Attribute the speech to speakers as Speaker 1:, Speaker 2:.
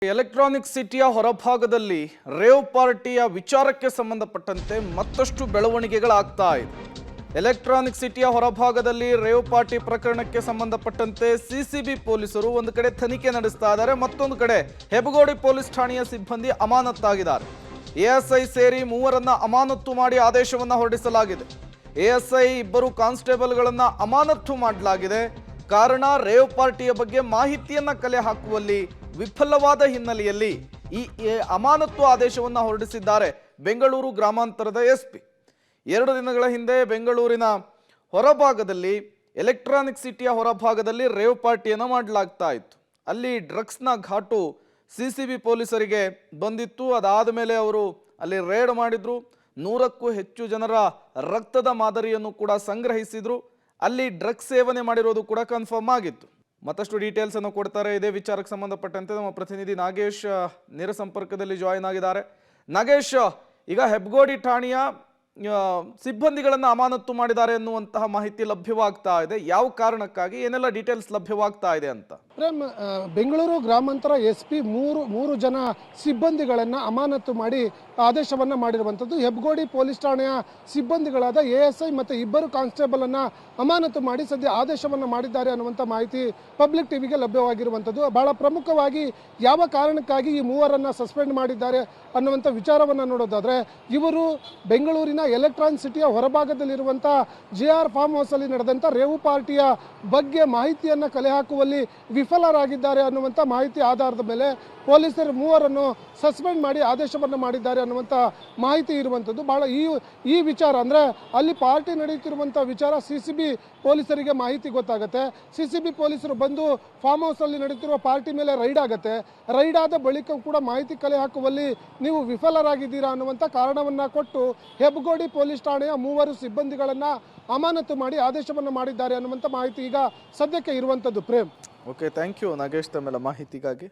Speaker 1: Electronic ಸಿಟಿಯ ಹೊರಭಾಗದಲ್ಲಿ rave ಪಾರ್ಟಿಯ ವಿಚಾರಕ್ಕೆ ಸಂಬಂಧಪಟ್ಟಂತೆ ಮತ್ತಷ್ಟು ಬೆಳವಣಿಗೆಗಳಾಗ್ತಾ ಇದೆ. ಎಲೆಕ್ಟ್ರಾನಿಕ್ ಸಿಟಿಯ ಹೊರಭಾಗದಲ್ಲಿ ರೇವ್ ಪಾರ್ಟಿ ಪ್ರಕರಣಕ್ಕೆ ಸಂಬಂಧಪಟ್ಟಂತೆ ಸಿಸಿಬಿ ಪೊಲೀಸರು ಒಂದು ಕಡೆ ತನಿಖೆ ನಡೆಸ್ತಾ ಇದ್ದಾರೆ, ಮತ್ತೊಂದು ಕಡೆ ಹೆಬ್ಬಗೋಡಿ ಪೊಲೀಸ್ ಠಾಣೆಯ ಸಿಬ್ಬಂದಿ ಅಮಾನತ್ತಾಗಿದ್ದಾರೆ. ಎಎಸ್ಐ ಸೇರಿ ಮೂವರನ್ನ ಅಮಾನತ್ತು ಮಾಡಿ ಆದೇಶವನ್ನು ಹೊರಡಿಸಲಾಗಿದೆ. ಎಎಸ್ಐ ಇಬ್ಬರು ಕಾನ್ಸ್ಟೇಬಲ್ಗಳನ್ನ ಅಮಾನತ್ತು ಮಾಡಲಾಗಿದೆ. ಕಾರಣ ರೇವ್ ಪಾರ್ಟಿಯ ಬಗ್ಗೆ ಮಾಹಿತಿಯನ್ನ ಕಲೆ ಹಾಕುವಲ್ಲಿ ವಿಫಲವಾದ ಹಿನ್ನೆಲೆಯಲ್ಲಿ ಈ ಅಮಾನತ್ತು ಆದೇಶವನ್ನು ಹೊರಡಿಸಿದ್ದಾರೆ ಬೆಂಗಳೂರು ಗ್ರಾಮಾಂತರದ ಎಸ್ಪಿ. 2 ದಿನಗಳ ಹಿಂದೆ ಬೆಂಗಳೂರಿನ ಹೊರಭಾಗದಲ್ಲಿ ಎಲೆಕ್ಟ್ರಾನಿಕ್ ಸಿಟಿಯ ಹೊರಭಾಗದಲ್ಲಿ ರೇವ್ ಪಾರ್ಟಿಯನ್ನು ಮಾಡಲಾಗ್ತಾ ಇತ್ತು. ಅಲ್ಲಿ ಡ್ರಗ್ಸ್ನ ಘಾಟು ಸಿಸಿಬಿ ಪೊಲೀಸರಿಗೆ ಬಂದಿತ್ತು. ಅದಾದ ಮೇಲೆ ಅವರು ಅಲ್ಲಿ ರೇಡ್ ಮಾಡಿದ್ರು. 100ಕ್ಕೂ ಹೆಚ್ಚು ಜನರ ರಕ್ತದ ಮಾದರಿಯನ್ನು ಕೂಡ ಸಂಗ್ರಹಿಸಿದ್ರು. ಅಲ್ಲಿ ಡ್ರಗ್ಸ್ ಸೇವನೆ ಮಾಡಿರೋದು ಕೂಡ ಕನ್ಫರ್ಮ್ ಆಗಿತ್ತು. ಮತ್ತಷ್ಟು ಡೀಟೇಲ್ಸ್ ಅನ್ನು ಕೊಡ್ತಾರೆ. ಇದೇ ವಿಚಾರಕ್ಕೆ ಸಂಬಂಧಪಟ್ಟಂತೆ ನಮ್ಮ ಪ್ರತಿನಿಧಿ ನಾಗೇಶ್ ನೇರ ಸಂಪರ್ಕದಲ್ಲಿ ಜಾಯಿನ್ ಆಗಿದ್ದಾರೆ. ನಾಗೇಶ್, ಈಗ ಹೆಬ್ಬಗೋಡಿ ಠಾಣೆಯ ಸಿಬ್ಬಂದಿಗಳನ್ನು ಅಮಾನತು ಮಾಡಿದ್ದಾರೆ ಎನ್ನುವಂತಹ ಮಾಹಿತಿ ಲಭ್ಯವಾಗ್ತಾ ಇದೆ. ಯಾವ ಕಾರಣಕ್ಕಾಗಿ, ಏನೆಲ್ಲ ಡೀಟೇಲ್ಸ್ ಲಭ್ಯವಾಗ್ತಾ ಇದೆ ಅಂತ?
Speaker 2: ಬೆಂಗಳೂರು ಗ್ರಾಮಾಂತರ ಎಸ್ಪಿ ಮೂರು ಜನ ಸಿಬ್ಬಂದಿಗಳನ್ನು ಅಮಾನತು ಮಾಡಿ ಆದೇಶವನ್ನು ಮಾಡಿರುವಂಥದ್ದು. ಹೆಬ್ಬಗೋಡಿ ಪೊಲೀಸ್ ಠಾಣೆಯ ಸಿಬ್ಬಂದಿಗಳಾದ ಎಎಸ್ಐ ಮತ್ತು ಇಬ್ಬರು ಕಾನ್ಸ್ಟೇಬಲ್ ಅನ್ನ ಅಮಾನತು ಮಾಡಿ ಸದ್ಯ ಆದೇಶವನ್ನು ಮಾಡಿದ್ದಾರೆ ಅನ್ನುವಂಥ ಮಾಹಿತಿ ಪಬ್ಲಿಕ್ ಟಿವಿಗೆ ಲಭ್ಯವಾಗಿರುವಂಥದ್ದು. ಬಹಳ ಪ್ರಮುಖವಾಗಿ ಯಾವ ಕಾರಣಕ್ಕಾಗಿ ಈ ಮೂವರನ್ನ ಸಸ್ಪೆಂಡ್ ಮಾಡಿದ್ದಾರೆ ಅನ್ನುವಂಥ ವಿಚಾರವನ್ನು ನೋಡೋದಾದ್ರೆ, ಇವರು ಬೆಂಗಳೂರಿನ ಎಲೆಕ್ಟ್ರಾನಿಕ್ ಸಿಟಿಯ ಹೊರಭಾಗದಲ್ಲಿರುವಂಥ JR ಫಾರ್ಮ್ ಹೌಸ್ ಅಲ್ಲಿ ನಡೆದಂಥ ರೇವು ಪಾರ್ಟಿಯ ಬಗ್ಗೆ ಮಾಹಿತಿಯನ್ನು ಕಲೆ ಹಾಕುವಲ್ಲಿ ವಿಫಲರಾಗಿದ್ದಾರೆ ಅನ್ನುವಂಥ ಮಾಹಿತಿ ಆಧಾರದ ಮೇಲೆ ಪೊಲೀಸರು ಮೂವರನ್ನು ಸಸ್ಪೆಂಡ್ ಮಾಡಿ ಆದೇಶವನ್ನು ಮಾಡಿದ್ದಾರೆ ಅನ್ನುವಂಥ ಮಾಹಿತಿ ಇರುವಂಥದ್ದು. ಬಹಳ ಈ ವಿಚಾರ ಅಂದರೆ ಅಲ್ಲಿ ಪಾರ್ಟಿ ನಡೆಯುತ್ತಿರುವಂಥ ವಿಚಾರ ಸಿಸಿಬಿ ಪೊಲೀಸರಿಗೆ ಮಾಹಿತಿ ಗೊತ್ತಾಗುತ್ತೆ. ಸಿಸಿಬಿ ಪೊಲೀಸರು ಬಂದು ಫಾರ್ಮ್ ಹೌಸ್ ಅಲ್ಲಿ ನಡೆಯುತ್ತಿರುವ ಪಾರ್ಟಿ ಮೇಲೆ ರೈಡ್ ಆಗುತ್ತೆ. ರೈಡ್ ಆದ ಬಳಿಕ ಕೂಡ ಮಾಹಿತಿ ಕಲೆ ಹಾಕುವಲ್ಲಿ ನೀವು ವಿಫಲರಾಗಿದ್ದೀರಾ ಅನ್ನುವಂಥ ಕಾರಣವನ್ನು ಕೊಟ್ಟು ಹೆಬ್ಬಗೋಡಿ ಪೊಲೀಸ್ ಠಾಣೆಯ ಮೂವರು ಸಿಬ್ಬಂದಿಗಳನ್ನು ಅಮಾನತು ಮಾಡಿ ಆದೇಶವನ್ನು ಮಾಡಿದ್ದಾರೆ ಅನ್ನುವಂಥ ಮಾಹಿತಿ ಈಗ ಸದ್ಯಕ್ಕೆ ಇರುವಂಥದ್ದು. Prem,
Speaker 1: okay, thank you Nagesh ತಮ್ಮೆಲ್ಲ ಮಾಹಿತಿಗಾಗಿ.